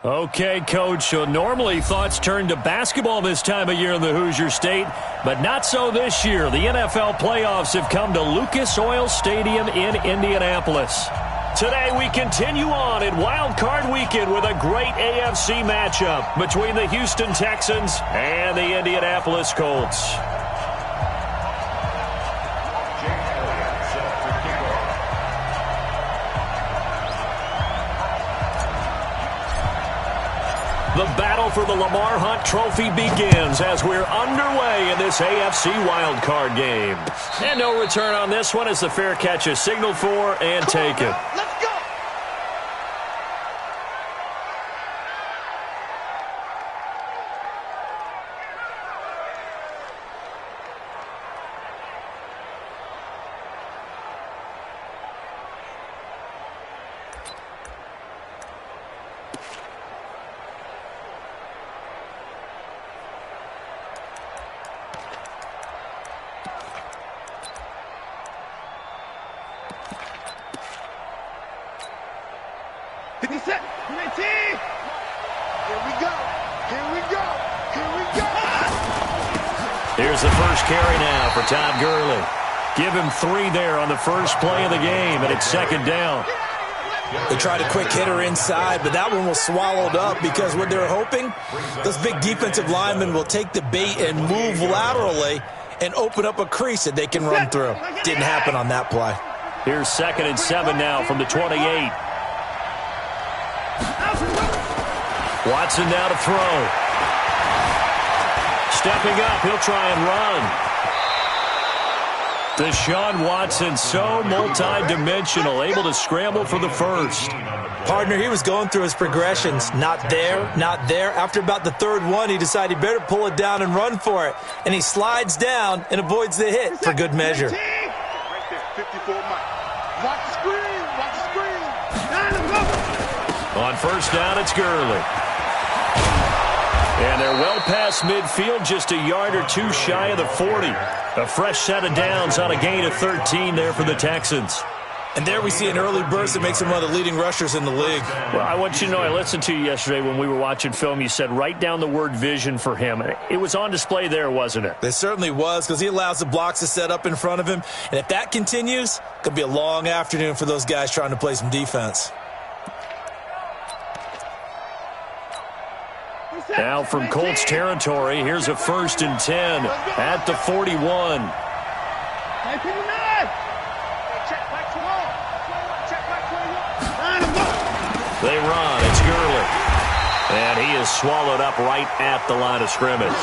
Okay, Coach, so normally thoughts turn to basketball this time of year in the Hoosier State, but not so this year. The NFL playoffs have come to Lucas Oil Stadium in Indianapolis. Today we continue on in Wild Card Weekend with a great AFC matchup between the Houston Texans and the Indianapolis Colts. The battle for the Lamar Hunt Trophy begins as we're underway in this AFC wildcard game. And no return on this one as the fair catch is signaled for and taken. Let's go! Set. Here we go. Here we go. Here we go. Here's the first carry now for Todd Gurley. Give him 3 there on the first play of the game, and it's second down. They tried a quick hitter inside, but that one was swallowed up because what they're hoping, those big defensive linemen will take the bait and move laterally and open up a crease that they can run through. Didn't happen on that play. Here's 2nd and 7 now from the 28. Watson now to throw. Stepping up, he'll try and run. Deshaun Watson, so multi-dimensional, able to scramble for the first. Partner, he was going through his progressions. Not there, not there. After about the 3rd one, he decided he better pull it down and run for it. And he slides down and avoids the hit for good measure. Right there, 54 Mike. Watch the screen, watch the screen. On first down, it's Gurley. And they're well past midfield, just a yard or 2 shy of the 40. A fresh set of downs on a gain of 13 there for the Texans. And there we see an early burst that makes him one of the leading rushers in the league. Well, I want you to know, I listened to you yesterday when we were watching film. You said write down the word vision for him. It was on display there, wasn't it? It certainly was, because he allows the blocks to set up in front of him. And if that continues, it could be a long afternoon for those guys trying to play some defense. Now from Colts territory, here's a 1st and 10 at the 41. They run. It's Gurley. And he is swallowed up right at the line of scrimmage.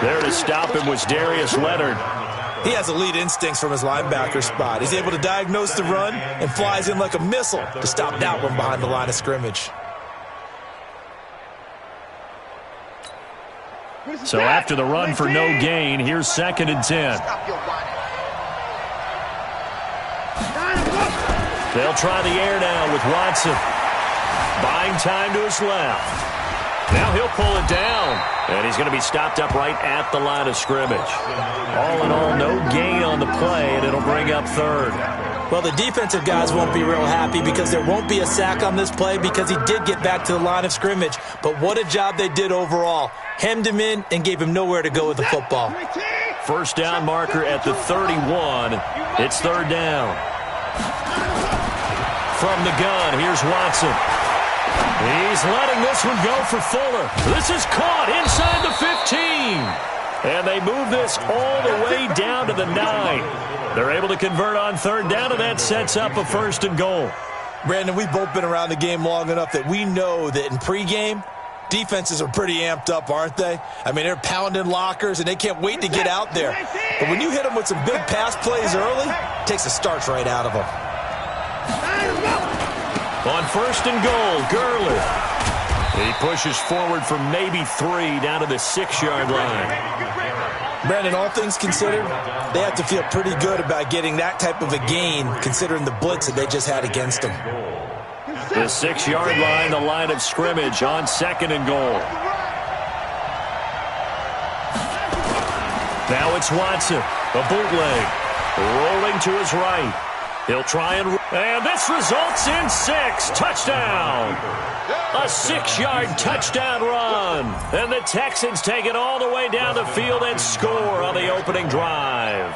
There to stop him was Darius Leonard. He has elite instincts from his linebacker spot. He's able to diagnose the run and flies in like a missile to stop that one behind the line of scrimmage. So after the run for no gain, here's 2nd and 10. They'll try the air now with Watson. Buying time to his left. Now he'll pull it down. And he's going to be stopped up right at the line of scrimmage. All in all, no gain on the play, and it'll bring up 3rd. Well, the defensive guys won't be real happy because there won't be a sack on this play because he did get back to the line of scrimmage. But what a job they did overall. Hemmed him in and gave him nowhere to go with the football. First down marker at the 31. It's 3rd down. From the gun, here's Watson. He's letting this one go for Fuller. This is caught inside the 15. And they move this all the way down to the 9. They're able to convert on 3rd down, and that sets up a 1st and goal. Brandon, we've both been around the game long enough that we know that in pregame, defenses are pretty amped up, aren't they? I mean, they're pounding lockers, and they can't wait to get out there. But when you hit them with some big pass plays early, it takes the starch right out of them. On first and goal, Gurley. He pushes forward for maybe 3 down to the 6-yard line. Brandon, all things considered, they have to feel pretty good about getting that type of a gain considering the blitz that they just had against them. The 6-yard line, the line of scrimmage on second and goal. Now it's Watson, a bootleg, rolling to his right. He'll try and this results in 6. Touchdown. A 6-yard touchdown run. And the Texans take it all the way down the field and score on the opening drive.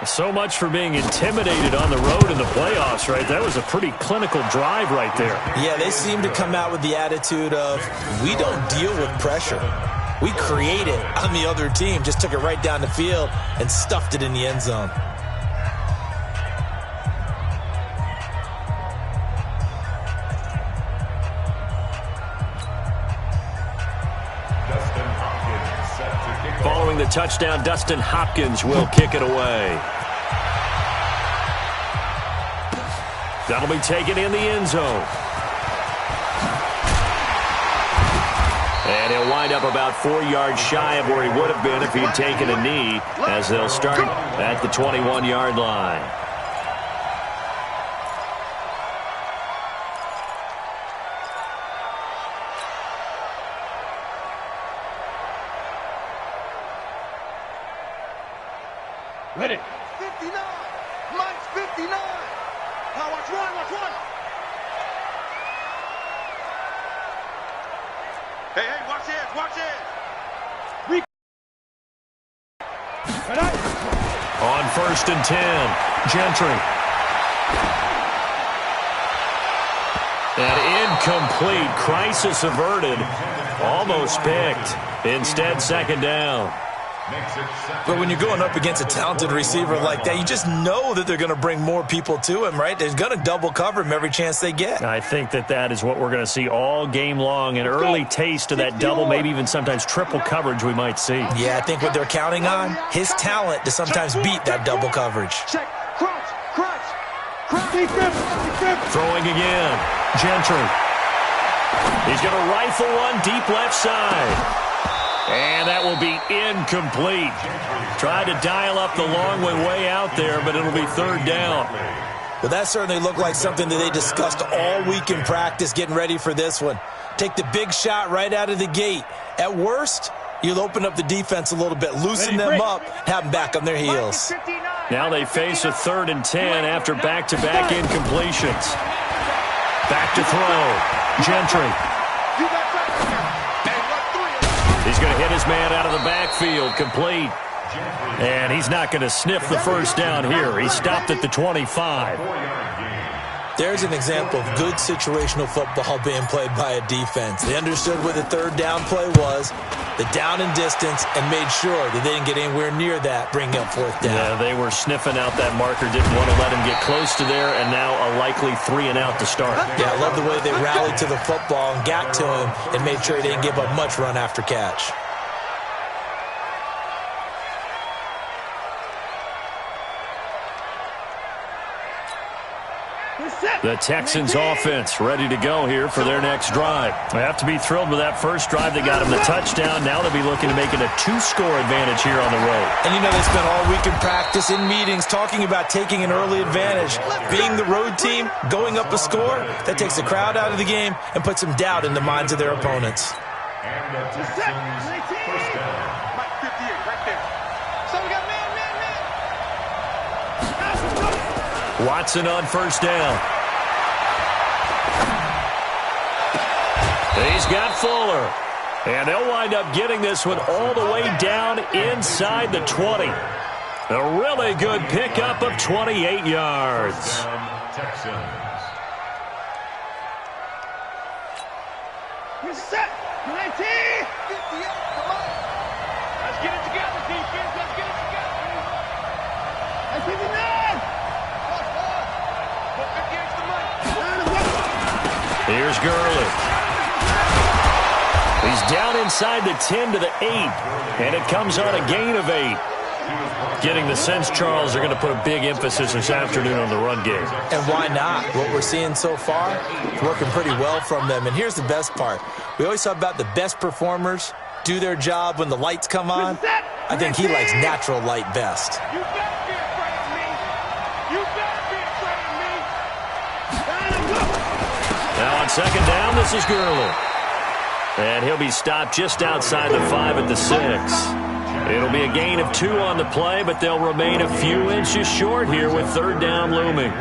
So much for being intimidated on the road in the playoffs, right? That was a pretty clinical drive right there. Yeah, they seem to come out with the attitude of, we don't deal with pressure. We create it on the other team. Just took it right down the field and stuffed it in the end zone. Following the touchdown, Dustin Hopkins will kick it away. That'll be taken in the end zone. And he'll wind up about 4 yards shy of where he would have been if he'd taken a knee, as they'll start at the 21-yard line. Ready. 59. Mike's 59. Now watch one, watch one. Hey, watch this, watch this. On first and 10, Gentry. And incomplete. Crisis averted. Almost picked. Instead, second down. But when you're going up against a talented receiver like that, you just know that they're going to bring more people to him, right? They're going to double cover him every chance they get. I think that is what we're going to see all game long. An early taste of that double, maybe even sometimes triple coverage we might see. Yeah, I think what they're counting on, his talent to sometimes beat that double coverage. Check, crunch. Throwing again, Gentry. He's going to rifle one deep left side. And that will be incomplete. Tried to dial up the long way out there, but it'll be third down. Well, that certainly looked like something that they discussed all week in practice getting ready for this one. Take the big shot right out of the gate. At worst, you'll open up the defense a little bit, loosen them up, have them back on their heels. Now they face a 3rd and 10 after back-to-back incompletions. Back to throw. Gentry. He's going to hit his man out of the backfield, complete. And he's not going to sniff the first down here. He stopped at the 25. There's an example of good situational football being played by a defense. They understood where the third down play was, the down and distance, and made sure that they didn't get anywhere near that, bringing up 4th down. Yeah, they were sniffing out that marker, didn't want to let him get close to there, and now a likely 3 and out to start. Yeah, I love the way they rallied to the football and got to him and made sure they didn't give up much run after catch. The Texans offense ready to go here for their next drive. They have to be thrilled with that first drive. They got him the touchdown. Now they'll be looking to make it a 2-score advantage here on the road. And you know, they spent all week in practice, in meetings, talking about taking an early advantage. Being the road team, going up a score, that takes the crowd out of the game and puts some doubt in the minds of their opponents. And the Texans first down. Mike 58 right there. So we got man. Watson on first down. He's got Fuller. And they'll wind up getting this one all the way down inside the 20. A really good pickup of 28 yards. Texans. We're set. 19. 58. Come on. Let's get it together, defense. Let's get it together. That's 59. Put 58's the money. Here's Gurley. He's down inside the 10 to the 8, and it comes on a gain of 8. Getting the sense, Charles, they're going to put a big emphasis this afternoon on the run game. And why not? What we're seeing so far is working pretty well from them. And here's the best part. We always talk about the best performers do their job when the lights come on. I think he likes natural light best. You better be afraid of me. You better be afraid of me. Now on second down, this is Gurley. And he'll be stopped just outside the 5 at the 6. It'll be a gain of 2 on the play, but they'll remain a few inches short here with third down looming.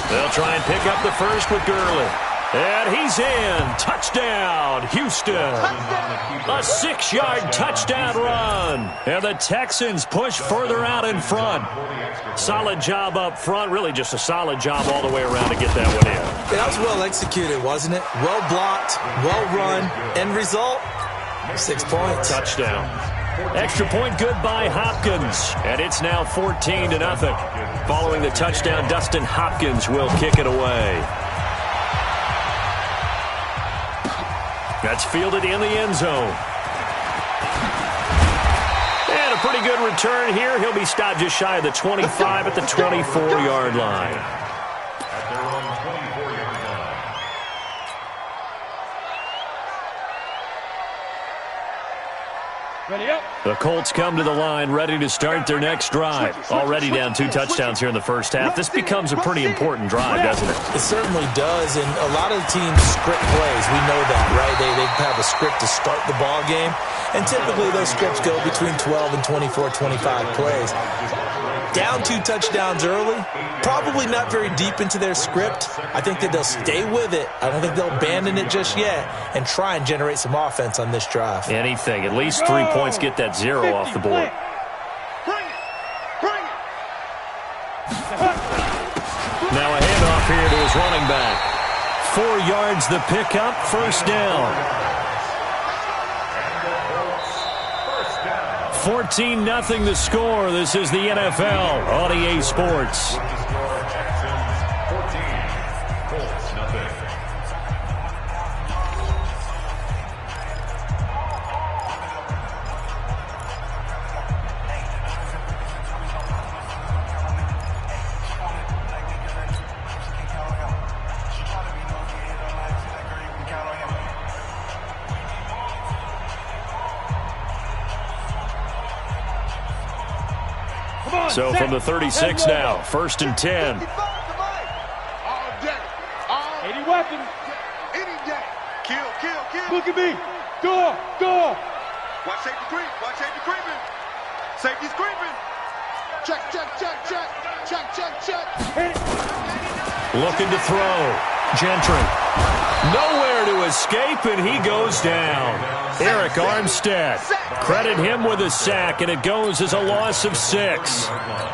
They'll try and pick up the first with Gurley. And he's in. Touchdown, Houston. A 6-yard touchdown run. And the Texans push further out in front. Solid job up front. Really just a solid job all the way around to get that one in. That was well executed, wasn't it? Well blocked, well run. End result, 6 points. Touchdown. Extra point good by Hopkins. And it's now 14-0. Following the touchdown, Dustin Hopkins will kick it away. That's fielded in the end zone. And a pretty good return here. He'll be stopped just shy of the 25 at the 24-yard line. Ready up. The Colts come to the line ready to start their next drive. Already down 2 touchdowns here in the first half. This becomes a pretty important drive, doesn't it? It certainly does, and a lot of the teams script plays. We know that, right? They have a script to start the ball game, and typically those scripts go between 12 and 24, 25 plays. Down 2 touchdowns early, probably not very deep into their script. I think that they'll stay with it. I don't think they'll abandon it just yet and try and generate some offense on this drive. Anything. At least 3 points, get that 0 off the board. Now a handoff here to his running back. 4 yards the pickup, first down. 14-0 the score. This is the NFL on EA Sports. So from the 36 now, 1st and 10. All day. 80 weapons. Any day. Kill. Look at me. Go. Watch safety creep. Watch safety creeping. Safety's creeping. Check. Looking to throw. Gentry. Nowhere to escape, and he goes down. Eric Armstead. Credit him with a sack, and it goes as a loss of 6.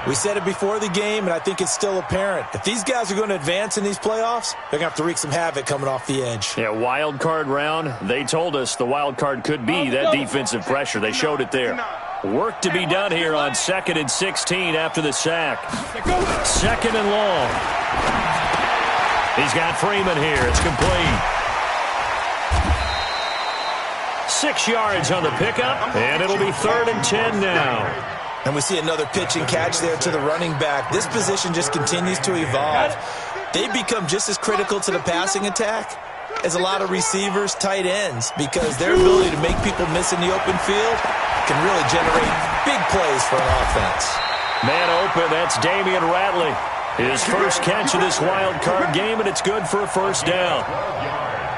We said it before the game, and I think it's still apparent. If these guys are going to advance in these playoffs, they're going to have to wreak some havoc coming off the edge. Yeah, wild card round. They told us the wild card could be that defensive pressure. They showed it there. Work to be done here on 2nd and 16 after the sack. 2nd and long. He's got Freeman here. It's complete. 6 yards on the pickup, and it'll be 3rd and 10 now. And we see another pitch and catch there to the running back. This position just continues to evolve. They've become just as critical to the passing attack as a lot of receivers, tight ends, because their ability to make people miss in the open field can really generate big plays for an offense. Man open, that's Damian Ratley. His first catch of this wild card game, and it's good for a first down.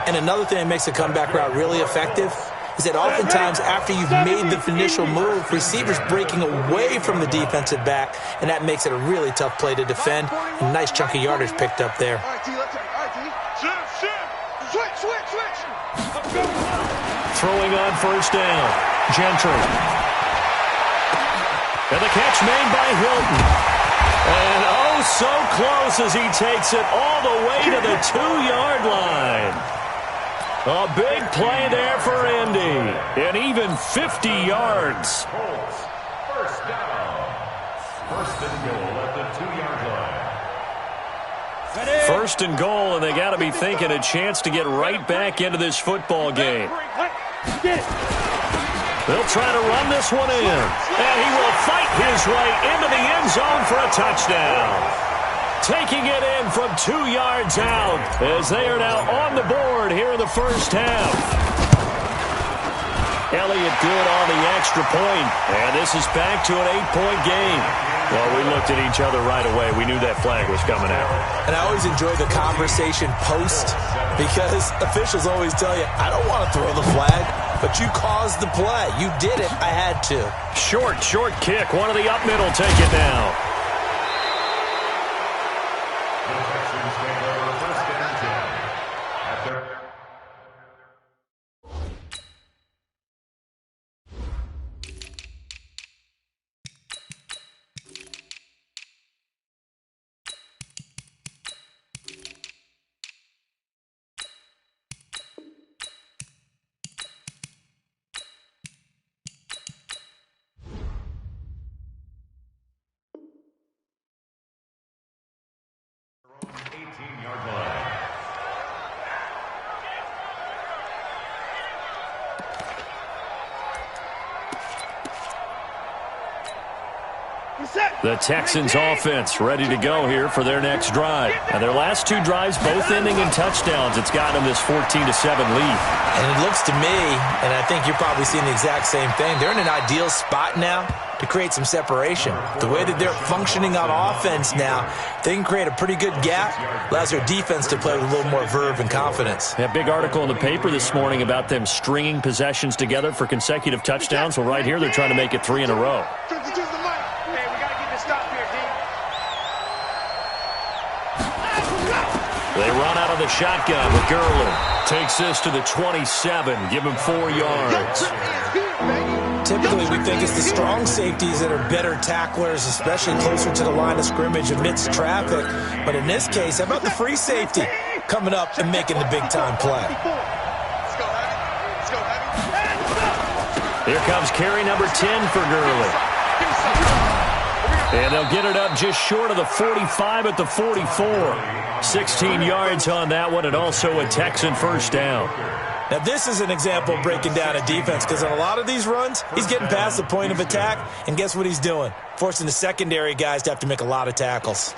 And another thing that makes a comeback route really effective is that oftentimes after you've made the initial move, receivers breaking away from the defensive back, and that makes it a really tough play to defend. A nice chunk of yardage picked up there. Switch. Throwing on first down. Gentry. And the catch made by Hilton. And oh, so close as he takes it all the way to the 2-yard line. A big play there for Indy. And even 50 yards. First down. First and goal at the 2-yard line. First and goal, and they got to be thinking a chance to get right back into this football game. They'll try to run this one in, and he will fight his way into the end zone for a touchdown. Taking it in from 2 yards out as they are now on the board here in the first half. Elliott good on the extra point, and this is back to an 8-point game. Well, we looked at each other right away. We knew that flag was coming out. And I always enjoy the conversation post because officials always tell you, I don't want to throw the flag, but you caused the play. You did it. I had to. Short kick. One of the up middle take it now. The Texans offense ready to go here for their next drive. And their last 2 drives both ending in touchdowns. It's got them this 14-7 lead. And it looks to me, and I think you're probably seeing the exact same thing, they're in an ideal spot now to create some separation. The way that they're functioning on offense now, they can create a pretty good gap. Allows their defense to play with a little more verve and confidence. A big article in the paper this morning about them stringing possessions together for consecutive touchdowns. Well, right here, they're trying to make it 3 in a row. They run out of the shotgun with Gurley. Takes this to the 27. Give him 4 yards. Typically, we think it's the strong safeties that are better tacklers, especially closer to the line of scrimmage amidst traffic. But in this case, how about the free safety coming up and making the big-time play? Here comes carry number 10 for Gurley. And they'll get it up just short of the 45 at the 44. 16 yards on that one, and also a Texan first down. Now, this is an example of breaking down a defense because on a lot of these runs, he's getting past the point of attack, and guess what he's doing? Forcing the secondary guys to have to make a lot of tackles.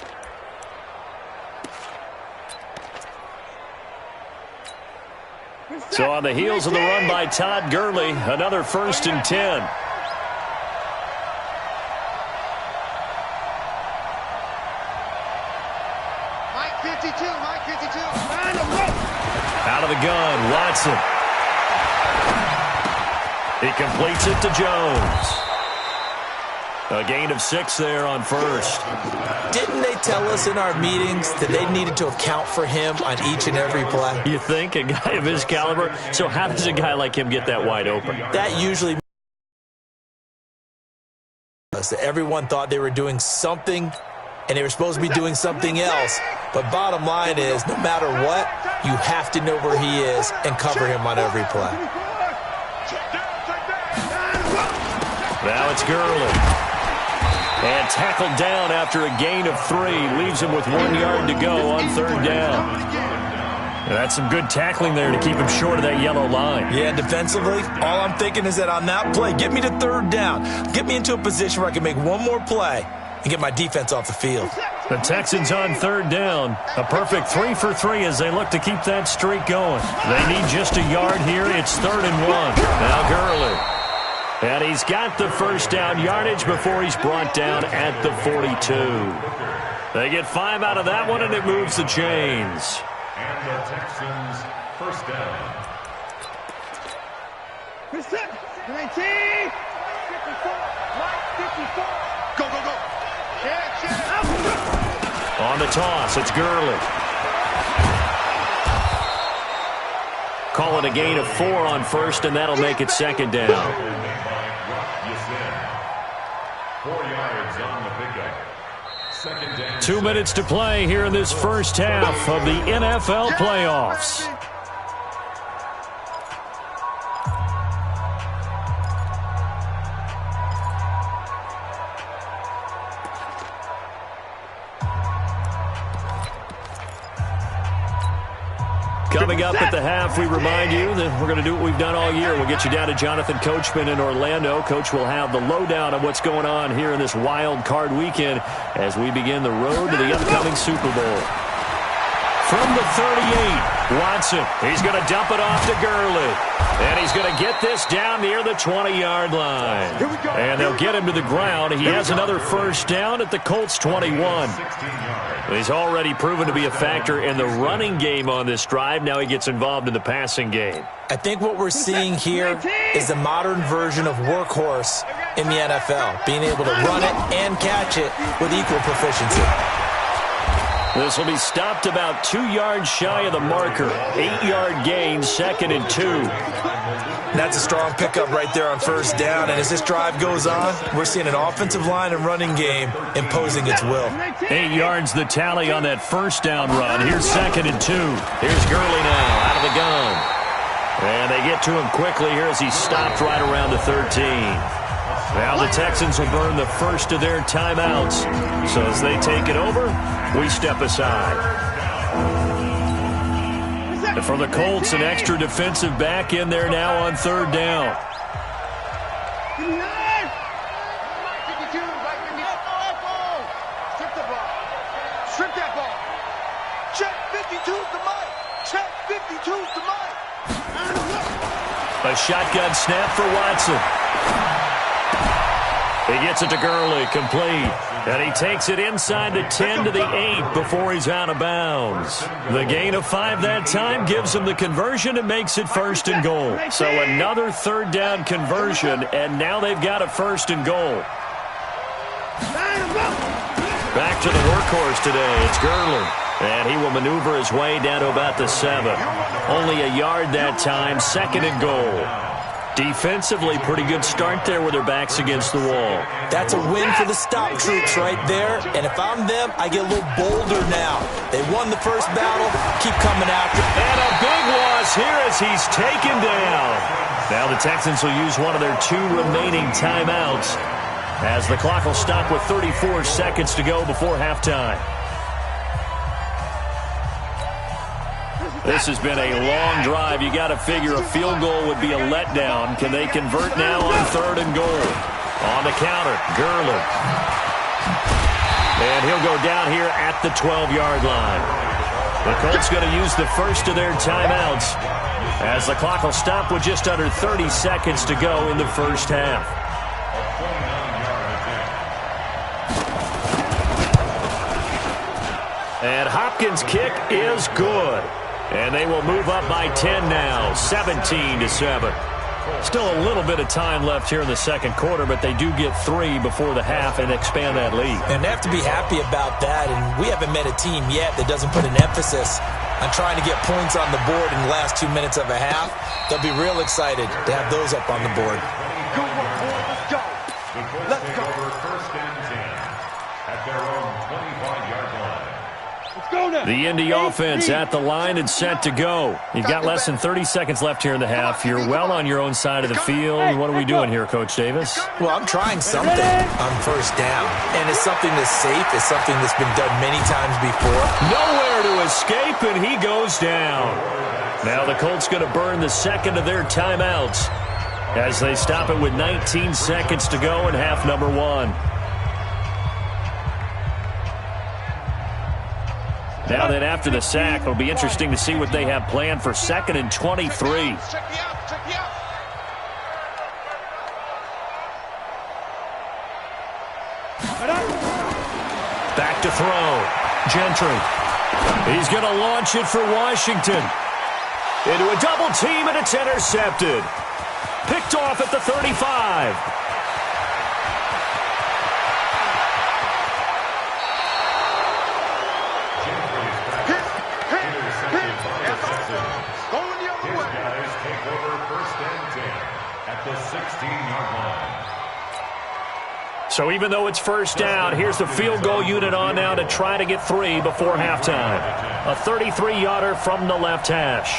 So on the heels of the run by Todd Gurley, another 1st and 10. Out of the gun, Watson. He completes it to Jones. A gain of 6 there on first. Didn't they tell us in our meetings that they needed to account for him on each and every play? You think? A guy of his caliber? So how does a guy like him get that wide open? That usually means that everyone thought they were doing something and they were supposed to be doing something else. But bottom line is, no matter what, you have to know where he is and cover him on every play. Now it's Gurley. And tackled down after a gain of 3. Leaves him with 1 yard to go on 3rd down. And that's some good tackling there to keep him short of that yellow line. Yeah, defensively, all I'm thinking is that on that play, get me to 3rd down. Get me into a position where I can make one more play and get my defense off the field. The Texans on 3rd down. A perfect 3 for 3 as they look to keep that streak going. They need just a yard here. It's 3rd and 1. Now Gurley. And he's got the first down yardage before he's brought down at the 42. They get 5 out of that one, and it moves the chains. And the Texans first down. 19. 54. Go, go, go. On the toss, it's Gurley. Call it a gain of 4 on first, and that'll make it 2nd down. 4 yards on the pickup. 2nd down. 2 minutes to play here in this first half of the NFL playoffs. Coming up at the half, we remind you that we're going to do what we've done all year. We'll get you down to Jonathan Coachman in Orlando. Coach will have the lowdown of what's going on here in this wild card weekend as we begin the road to the upcoming Super Bowl. From the 38, Watson. He's going to dump it off to Gurley. And he's going to get this down near the 20-yard line. And they'll get him to the ground. He has another first down at the Colts 21. He's already proven to be a factor in the running game on this drive. Now he gets involved in the passing game. I think what we're seeing here is the modern version of workhorse in the NFL, being able to run it and catch it with equal proficiency. This will be stopped about 2 yards shy of the marker. 8-yard gain, 2nd and 2. That's a strong pickup right there on first down. And as this drive goes on, we're seeing an offensive line and running game imposing its will. 8 yards the tally on that first down run. Here's 2nd and 2. Here's Gurley now out of the gun. And they get to him quickly here as he stopped right around the 13. Now the Texans will burn the first of their timeouts. So as they take it over, we step aside. And for the Colts, an extra defensive back in there now on 3rd down. Strip that ball. Check 52's the mic. Check 52's the mic. A shotgun snap for Watson. He gets it to Gurley, complete. And he takes it inside the 10 to the 8 before he's out of bounds. The gain of 5 that time gives him the conversion and makes it 1st and goal. So another 3rd down conversion, and now they've got a 1st and goal. Back to the workhorse today. It's Gurley. And he will maneuver his way down to about the 7. Only a yard that time, 2nd and goal. Defensively, pretty good start there with their backs against the wall. That's a win for the stop troops right there. And if I'm them, I get a little bolder now. They won the first battle. Keep coming after. And a big loss here as he's taken down. Now the Texans will use one of their 2 remaining timeouts as the clock will stop with 34 seconds to go before halftime. This has been a long drive. You got to figure a field goal would be a letdown. Can they convert now on 3rd and goal? On the counter, Gurley. And he'll go down here at the 12-yard line. The Colts going to use the first of their timeouts as the clock will stop with just under 30 seconds to go in the first half. And Hopkins' kick is good. And they will move up by 10 now, 17-7. Still a little bit of time left here in the second quarter, but they do get 3 before the half and expand that lead. And they have to be happy about that. And we haven't met a team yet that doesn't put an emphasis on trying to get points on the board in the last 2 minutes of a half. They'll be real excited to have those up on the board. Let's go. Let's go. First and 10 at their own 25-yard line. The Indy offense at the line and set to go. You've got less than 30 seconds left here in the half. You're well on your own side of the field. What are we doing here, Coach Davis? Well, I'm trying something on first down. And it's something that's safe. It's something that's been done many times before. Nowhere to escape, and he goes down. Now the Colts going to burn the second of their timeouts as they stop it with 19 seconds to go in half number 1. Now then, after the sack, it'll be interesting to see what they have planned for 2nd and 23. Back to throw. Gentry. He's going to launch it for Washington. Into a double team, and it's intercepted. Picked off at the 35. So even though it's first down, here's the field goal unit on now to try to get 3 before halftime. A 33-yarder from the left hash.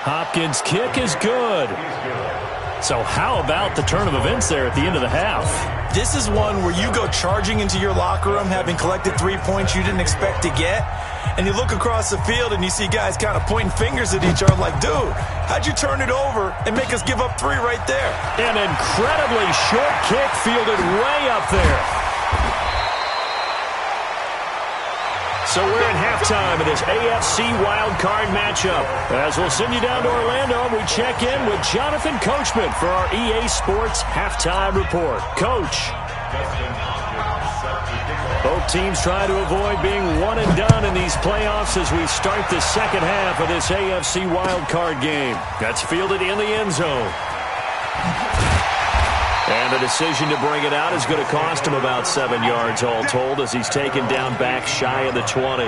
Hopkins' kick is good. So how about the turn of events there at the end of the half? This is one where you go charging into your locker room having collected 3 points you didn't expect to get, and you look across the field and you see guys kind of pointing fingers at each other like, dude, how'd you turn it over and make us give up 3 right there? An incredibly short kick fielded way up there. So we're in halftime of this AFC wildcard matchup. As we'll send you down to Orlando, we check in with Jonathan Coachman for our EA Sports Halftime Report. Coach. Both teams try to avoid being one and done in these playoffs as we start the second half of this AFC wildcard game. That's fielded in the end zone. And the decision to bring it out is going to cost him about 7 yards all told as he's taken down back shy of the 20.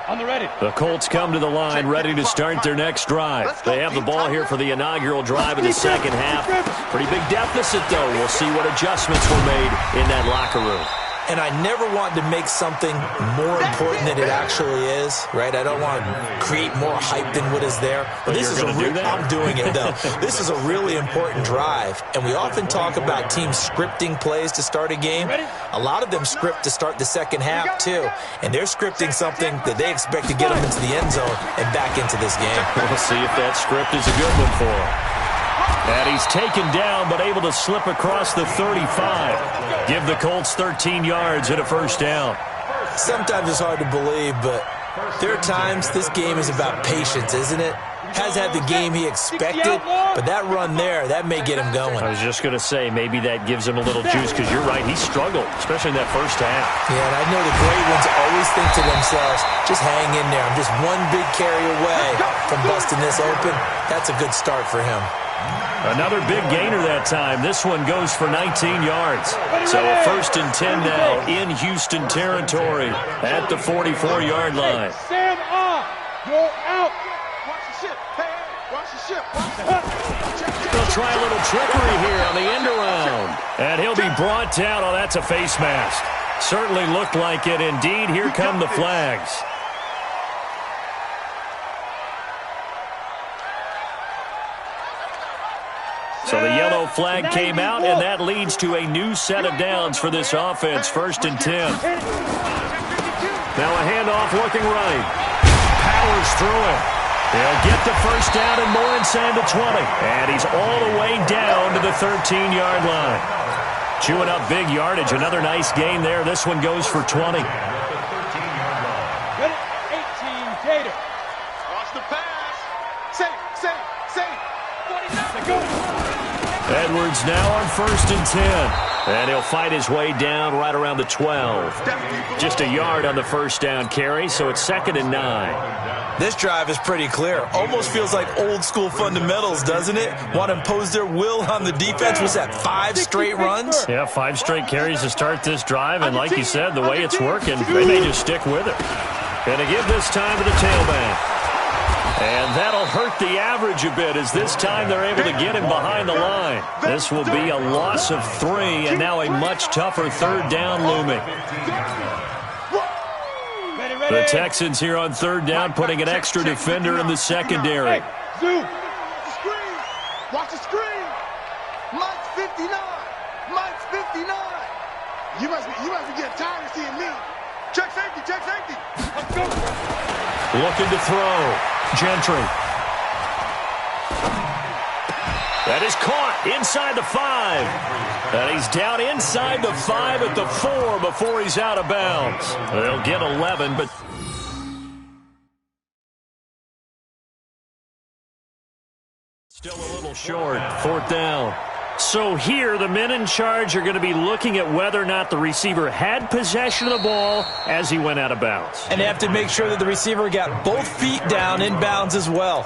On the ready. The Colts come to the line ready to start their next drive. They have the ball here for the inaugural drive of the second half. Pretty big deficit, though. We'll see what adjustments were made in that locker room. And I never want to make something more important than it actually is, right? I don't want to create more hype than what is there. But this is I'm doing it, though. This is a really important drive. And we often talk about teams scripting plays to start a game. A lot of them script to start the second half, too. And they're scripting something that they expect to get them into the end zone and back into this game. We'll see if that script is a good one for them. And he's taken down, but able to slip across the 35. Give the Colts 13 yards and a first down. Sometimes it's hard to believe, but there are times this game is about patience, isn't it? Has had the game he expected, but that run there, that may get him going. I was just going to say, maybe that gives him a little juice, because you're right, he struggled, especially in that first half. Yeah, and I know the great ones always think to themselves, just hang in there. I'm just one big carry away from busting this open. That's a good start for him. Another big gainer that time. This one goes for 19 yards. So a 1st and 10 now in Houston territory at the 44-yard line. Stand up. You're out. Watch the ship. Hey, watch the ship. They'll try a little trickery here on the end around. And he'll be brought down. Oh, that's a face mask. Certainly looked like it. Indeed, here come the flags. So the yellow flag came out, and that leads to a new set of downs for this offense, 1st and 10. Now a handoff looking right. Powers through it. They'll get the first down and more inside the 20. And he's all the way down to the 13-yard line. Chewing up big yardage. Another nice gain there. This one goes for 20. 18 Gator. Watch the pass. Safe. 49. Go. Edwards now on 1st and 10. And he'll fight his way down right around the 12. Just a yard on the first down carry, so it's 2nd and 9. This drive is pretty clear. Almost feels like old school fundamentals, doesn't it? Want to impose their will on the defense. Was that 5 straight runs? Yeah, 5 straight carries to start this drive. And like you said, the way it's working, they may just stick with it. Going to give this time to the tailback. And that'll hurt the average a bit as this time they're able to get him behind the line. This will be a loss of 3 and now a much tougher 3rd down looming. The Texans here on 3rd down putting an extra defender in the secondary. Zoom. Screen. Watch the screen. Mike's 59. Mike's 59. You must be getting tired of seeing me. Check safety. Let's go. Looking to throw. Gentry. That is caught inside the 5. And he's down inside the 5 at the 4 before he's out of bounds. They'll get 11, but still a little short. 4th down. So here, the men in charge are going to be looking at whether or not the receiver had possession of the ball as he went out of bounds. And they have to make sure that the receiver got both feet down in bounds as well.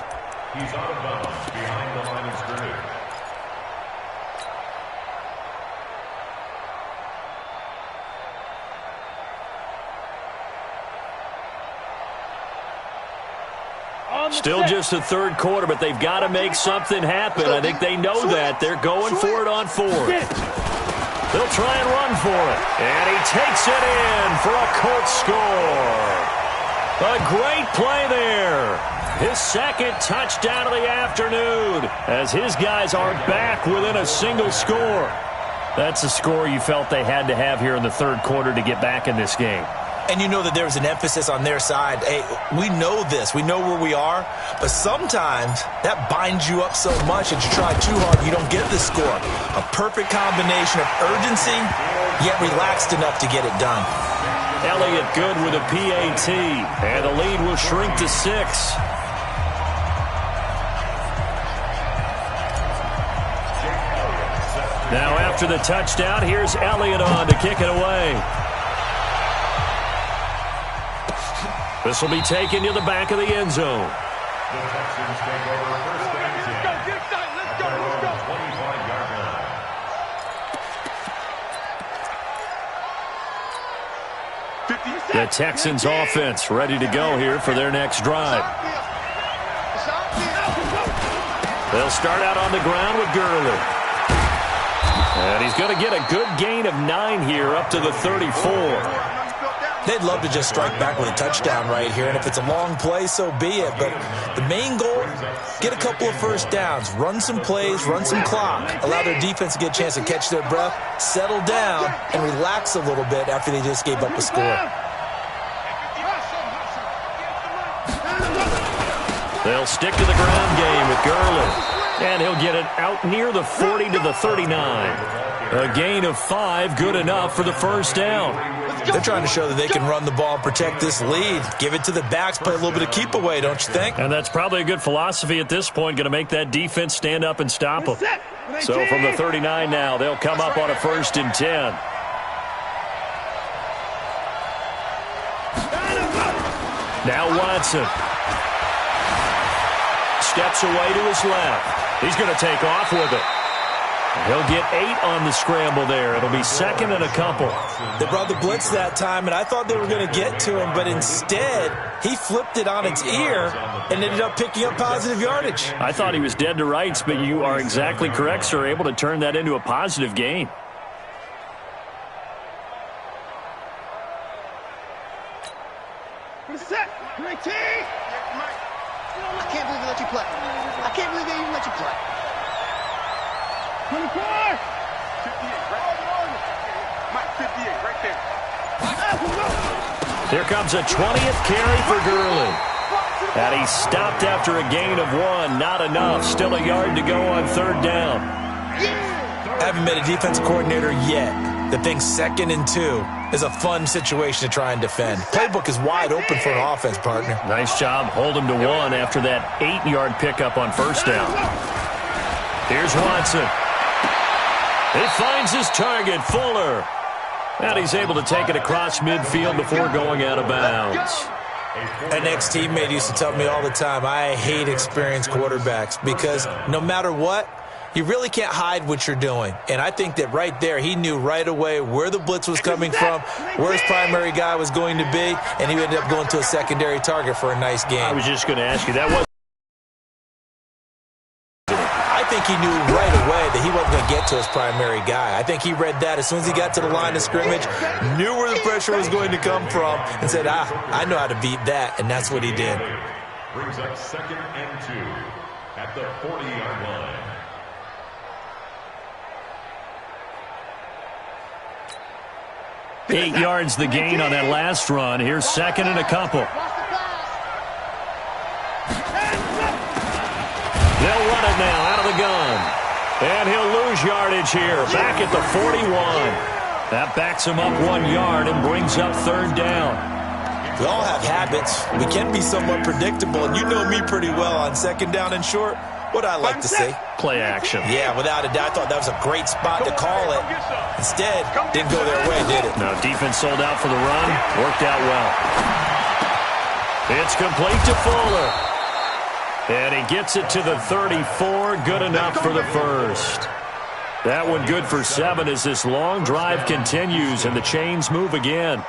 He's out of bounds behind the line of scrimmage. Still just the third quarter, but they've got to make something happen. I think they know that. They're going for it on fourth. They'll try and run for it. And he takes it in for a Colts score. A great play there. His second touchdown of the afternoon as his guys are back within a single score. That's a score you felt they had to have here in the third quarter to get back in this game. And you know that there was an emphasis on their side. Hey, we know this. We know where we are. But sometimes that binds you up so much that you try too hard, you don't get the score. A perfect combination of urgency, yet relaxed enough to get it done. Elliott good with a PAT. And the lead will shrink to 6. Now after the touchdown, here's Elliott on to kick it away. This will be taken to the back of the end zone. The Texans take over first and 10. Let's go. 25-yard line. The Texans offense ready to go here for their next drive. They'll start out on the ground with Gurley. And he's going to get a good gain of 9 here up to the 34. They'd love to just strike back with a touchdown right here, and if it's a long play, so be it. But the main goal, get a couple of first downs, run some plays, run some clock, allow their defense to get a chance to catch their breath, settle down, and relax a little bit after they just gave up a score. They'll stick to the ground game with Gurley, and he'll get it out near the 40 to the 39. A gain of 5, good enough for the first down. They're trying to show that they can run the ball and protect this lead. Give it to the backs, play a little bit of keep away, don't you think? And that's probably a good philosophy at this point, going to make that defense stand up and stop them. So from the 39 now, they'll come up on a 1st and 10. Now Watson. Steps away to his left. He's going to take off with it. He'll get 8 on the scramble there. It'll be 2nd and a couple. They brought the blitz that time, and I thought they were going to get to him, but instead, he flipped it on its ear and ended up picking up positive yardage. I thought he was dead to rights, but you are exactly correct, sir. Able to turn that into a positive gain. Set. 19. I can't believe they let you play. I can't believe they even let you play. 24! 58, right? Mike, 58, right there. Here comes a 20th carry for Gurley. And he stopped after a gain of 1. Not enough. Still a yard to go on 3rd down. Haven't met a defense coordinator yet that thinks 2nd and 2 is a fun situation to try and defend. Playbook is wide open for an offense, partner. Nice job. Hold him to 1 after that 8-yard pickup on 1st down. Here's Watson. He finds his target, Fuller. And he's able to take it across midfield before going out of bounds. An ex-teammate used to tell me all the time, I hate experienced quarterbacks because no matter what, you really can't hide what you're doing. And I think that right there, he knew right away where the blitz was coming from, where his primary guy was going to be, and he ended up going to a secondary target for a nice game. I was just going to ask you, that was... I think he knew right away that he wasn't going to get to his primary guy. I think he read that as soon as he got to the line of scrimmage, knew where the pressure was going to come from, and said, I know how to beat that, and that's what he did. Brings up 2nd and 2 at the 40-yard line. Eight yards the gain on that last run. Here's 2nd and a couple. They'll run it now out of the gun. And he'll lose yardage here. Back at the 41. That backs him up 1 yard and brings up 3rd down. We all have habits. We can be somewhat predictable. And you know me pretty well on 2nd down and short. What I like to see. Play action. Yeah, without a doubt. I thought that was a great spot to call it. Instead, didn't go their way, did it? No, defense sold out for the run. Worked out well. It's complete to Fuller. And he gets it to the 34. Good enough for the first. That one good for 7 as this long drive continues and the chains move again.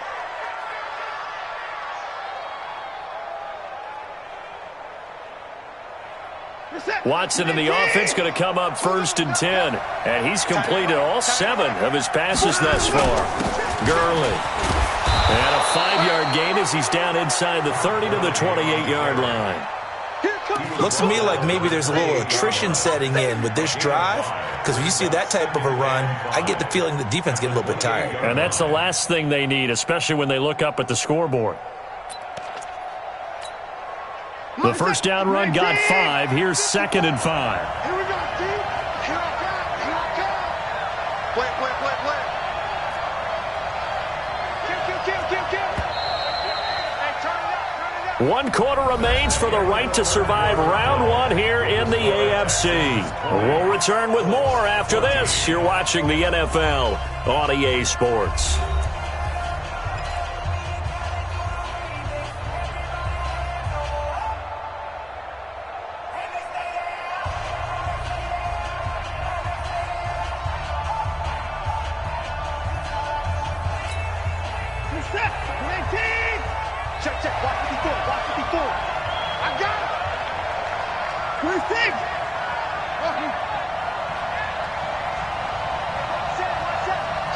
Watson and the offense going to come up 1st and 10. And he's completed all 7 of his passes thus far. Gurley. And a 5-yard gain as he's down inside the 30 to the 28-yard line. Looks to me like maybe there's a little attrition setting in with this drive, because when you see that type of a run, I get the feeling the defense getting a little bit tired. And that's the last thing they need, especially when they look up at the scoreboard. The first down run got 5. Here's 2nd and 5. Here we go, Steve. Here I come. Here I come. Play. Kill. Hey, turn it up. 1 quarter remains for the right to survive round 1 here in the AFC. We'll return with more after this. You're watching the NFL on EA Sports. Check. Watch 54. I got it. 26.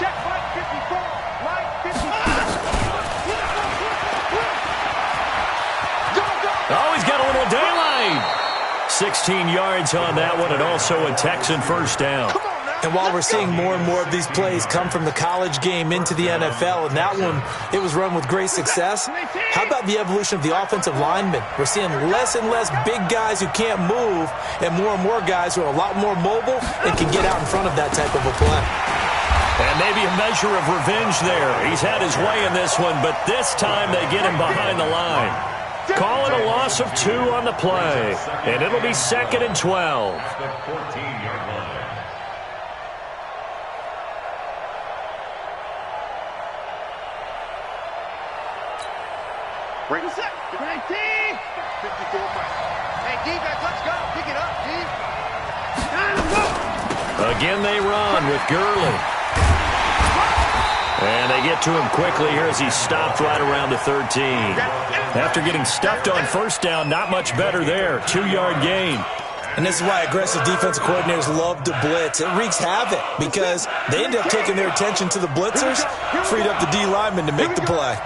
Check right 54. Right 54. Go. Oh, he's got a little daylight. 16 yards on that one, and also a Texan first down. And while we're seeing more and more of these plays come from the college game into the NFL, and that one, it was run with great success, how about the evolution of the offensive linemen? We're seeing less and less big guys who can't move, and more guys who are a lot more mobile and can get out in front of that type of a play. And maybe a measure of revenge there. He's had his way in this one, but this time they get him behind the line. Call it a loss of 2 on the play, and it'll be 2nd and 12. Bring us up. 19. 54 miles. Hey, defense, let's go. Pick it up, D. Again they run with Gurley. And they get to him quickly here as he's stopped right around the 13. After getting stuffed on first down, not much better there. 2-yard gain. And this is why aggressive defensive coordinators love to blitz. It wreaks havoc because they end up taking their attention to the blitzers, freed up the D lineman to make the play.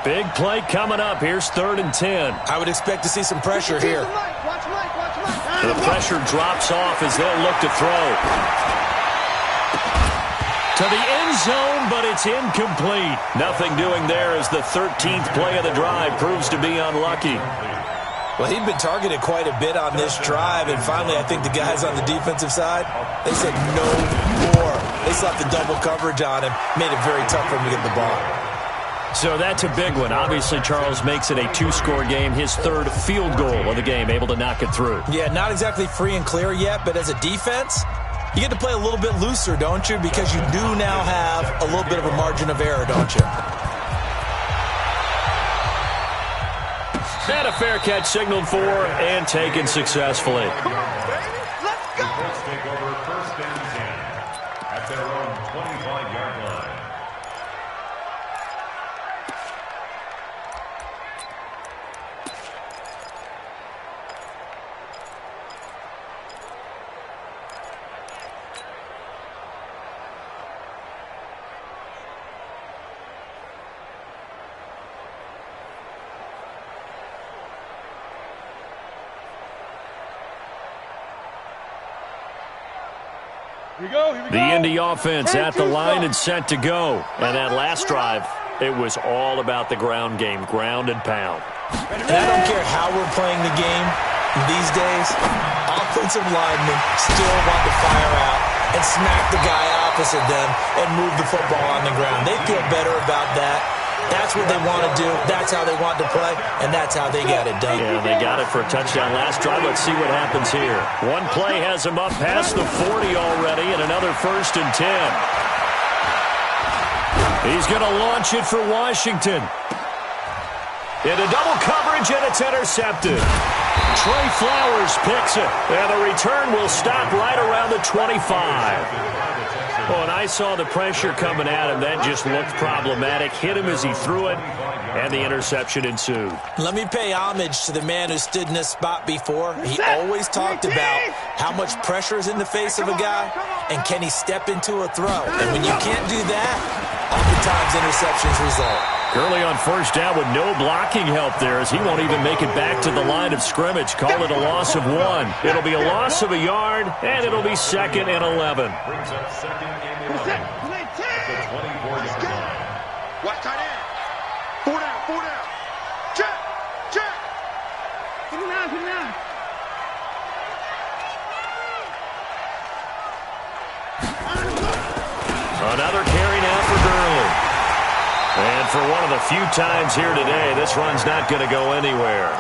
Big play coming up. Here's 3rd and 10. I would expect to see some pressure here. The pressure drops off as they'll look to throw. To the end zone, but it's incomplete. Nothing doing there as the 13th play of the drive proves to be unlucky. Well, he'd been targeted quite a bit on this drive, and finally I think the guys on the defensive side, they said no more. They slapped the double coverage on him, made it very tough for him to get the ball. So that's a big one. Obviously, Charles makes it a 2-score game, his 3rd field goal of the game, able to knock it through. Yeah, not exactly free and clear yet, but as a defense, you get to play a little bit looser, don't you? Because you do now have a little bit of a margin of error, don't you? And a fair catch signaled for and taken successfully. Come on, baby. Let's go. Colts take over 1st and 10 at their own 25-yard line. The Indy offense at the line and set to go. And that last drive, it was all about the ground game, ground and pound. And I don't care how we're playing the game these days, offensive linemen still want to fire out and smack the guy opposite them and move the football on the ground. They feel better about that. That's what they want to do. That's how they want to play, and that's how they got it done. Yeah, they got it for a touchdown last drive. Let's see what happens here. One play has them up past the 40 already, and another 1st and 10. He's going to launch it for Washington. Into double coverage, and it's intercepted. Trey Flowers picks it, and the return will stop right around the 25. Well, and I saw the pressure coming at him. That just looked problematic. Hit him as he threw it, and the interception ensued. Let me pay homage to the man who stood in this spot before. He always talked about how much pressure is in the face of a guy, and can he step into a throw. And when you can't do that, oftentimes interceptions result. Gurley on first down with no blocking help there as he won't even make it back to the line of scrimmage. Call it a loss of 1. It'll be a loss of a yard, and it'll be 2nd and 11. Brings up 2nd and 11. The 24-yard line. Watch tight end. 4 down. Check. Put him down. Another carry now for Gurley. And for one of the few times here today, this run's not going to go anywhere.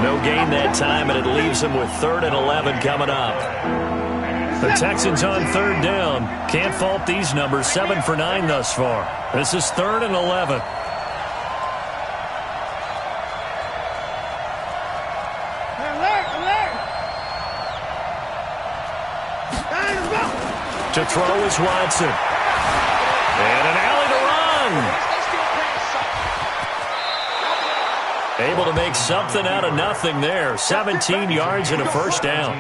No gain that time, and it leaves him with 3rd and 11 coming up. The Texans on 3rd down. Can't fault these numbers. 7 for 9 thus far. This is 3rd and 11. To throw is Watson. And an alley to run. Able to make something out of nothing there. 17 yards and a first down.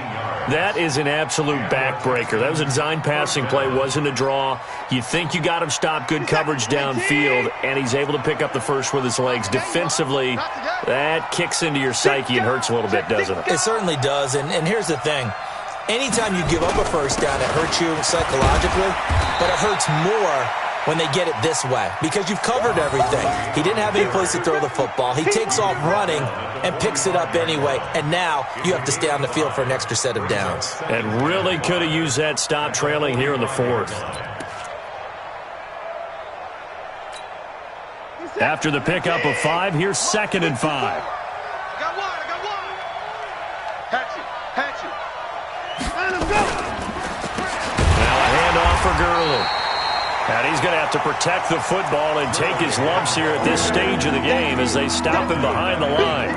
That is an absolute backbreaker. That was a design passing play, wasn't a draw. You think you got him stopped, good coverage downfield, and he's able to pick up the first with his legs. Defensively, that kicks into your psyche and hurts a little bit, doesn't it? It certainly does, and here's the thing. Anytime you give up a first down, it hurts you psychologically, but it hurts more when they get it this way because you've covered everything. He didn't have any place to throw the football. He takes off running and picks it up anyway, and now you have to stay on the field for an extra set of downs. And really could have used that stop trailing here in the 4th. After the pickup of 5, here's 2nd and 5. I got one. Hatch it. Now a handoff for Gurley. And he's going to have to protect the football and take his lumps here at this stage of the game as they stop him behind the line.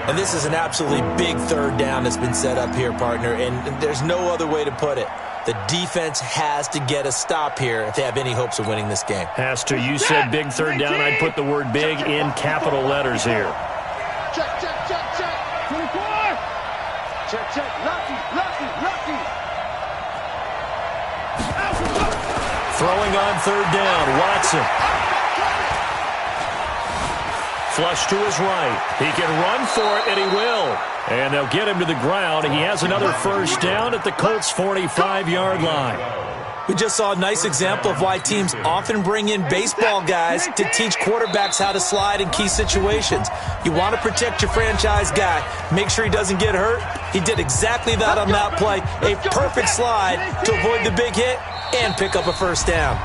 And this is an absolutely big 3rd down that's been set up here, partner, and there's no other way to put it. The defense has to get a stop here if they have any hopes of winning this game. Has to. You said big 3rd down. I'd put the word big in capital letters here. Check. 24. Check. Lucky. Throwing on 3rd down, Watson. Flush to his right. He can run for it, and he will. And they'll get him to the ground. He has another first down at the Colts' 45-yard line. We just saw a nice example of why teams often bring in baseball guys to teach quarterbacks how to slide in key situations. You want to protect your franchise guy. Make sure he doesn't get hurt. He did exactly that on that play. A perfect slide to avoid the big hit and pick up a first down.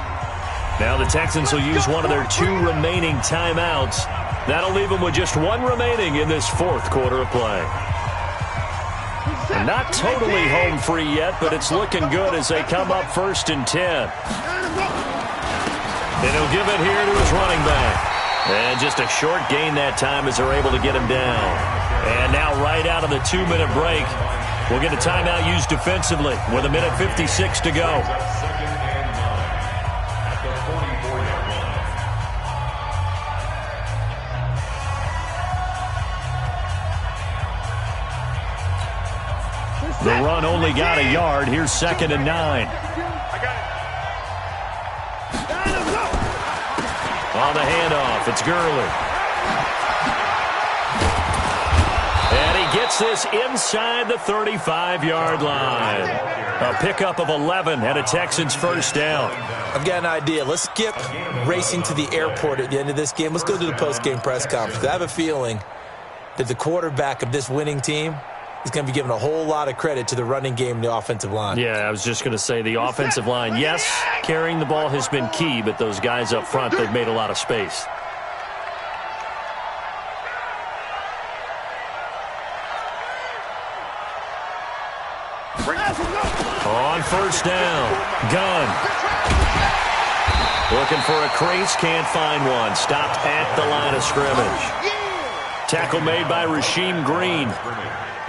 Now the Texans will use one of their 2 remaining timeouts. That'll leave them with just 1 remaining in this 4th quarter of play. Not totally home free yet, but it's looking good as they come up 1st and 10. And he'll give it here to his running back. And just a short gain that time as they're able to get him down. And now right out of the 2-minute break, we'll get a timeout used defensively with 1:56 to go. The run only got a yard. Here's 2nd and 9. I got it. On the handoff, it's Gurley. And he gets this inside the 35-yard line. A pickup of 11 and a Texans first down. I've got an idea. Let's skip racing to the airport at the end of this game. Let's go to the post-game press conference. I have a feeling that the quarterback of this winning team is going to be given a whole lot of credit to the running game and the offensive line. Yeah, I was just going to say the offensive line, yes, carrying the ball has been key, but those guys up front, they've made a lot of space. On first down, Gunn. Looking for a crease, can't find one. Stopped at the line of scrimmage. Tackle made by Rasheem Green.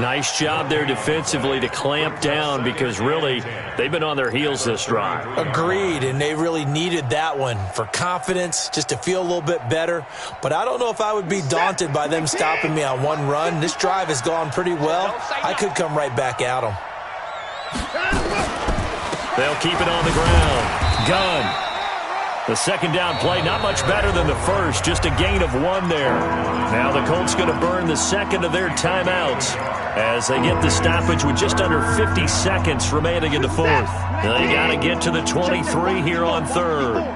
Nice job there defensively to clamp down because really they've been on their heels this drive. Agreed, and they really needed that one for confidence, just to feel a little bit better. But I don't know if I would be daunted by them stopping me on one run. This drive has gone pretty well. I could come right back at them. They'll keep it on the ground. Gunn. The second down play, not much better than the first, just a gain of 1 there. Now the Colts going to burn the second of their timeouts as they get the stoppage with just under 50 seconds remaining in the fourth. They got to get to the 23 here on third. Now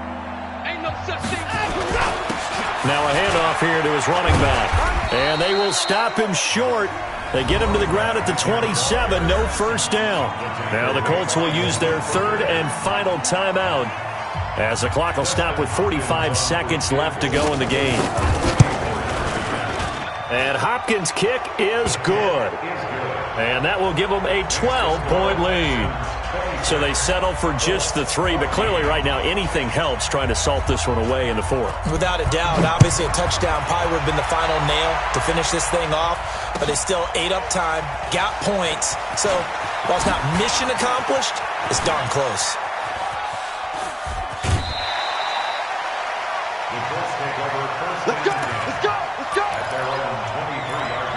a handoff here to his running back. And they will stop him short. They get him to the ground at the 27, no first down. Now the Colts will use their third and final timeout as the clock will stop with 45 seconds left to go in the game. And Hopkins' kick is good. And that will give them a 12-point lead. So they settle for just the 3, but clearly right now anything helps trying to salt this one away in the fourth. Without a doubt, obviously a touchdown probably would have been the final nail to finish this thing off, but they still ate up time, got points. So while it's not mission accomplished, it's darn close. Let's go! Let's go! Let's go! At their own 23-yard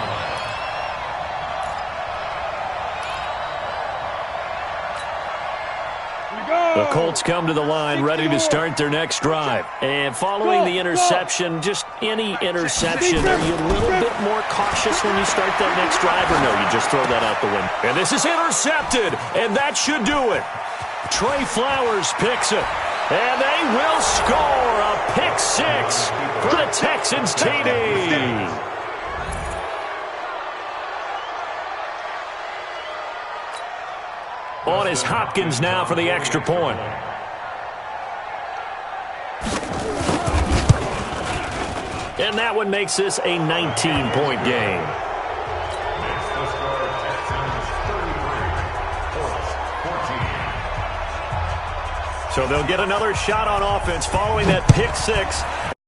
line. The Colts come to the line ready to start their next drive. And following the interception, just any interception, are you a little bit more cautious when you start that next drive, or no, you just throw that out the window? And this is intercepted, and that should do it. Trey Flowers picks it. And they will score a pick 6 for the Texans TD. On is Hopkins now for the extra point. And that one makes this a 19-point game. So they'll get another shot on offense following that pick 6.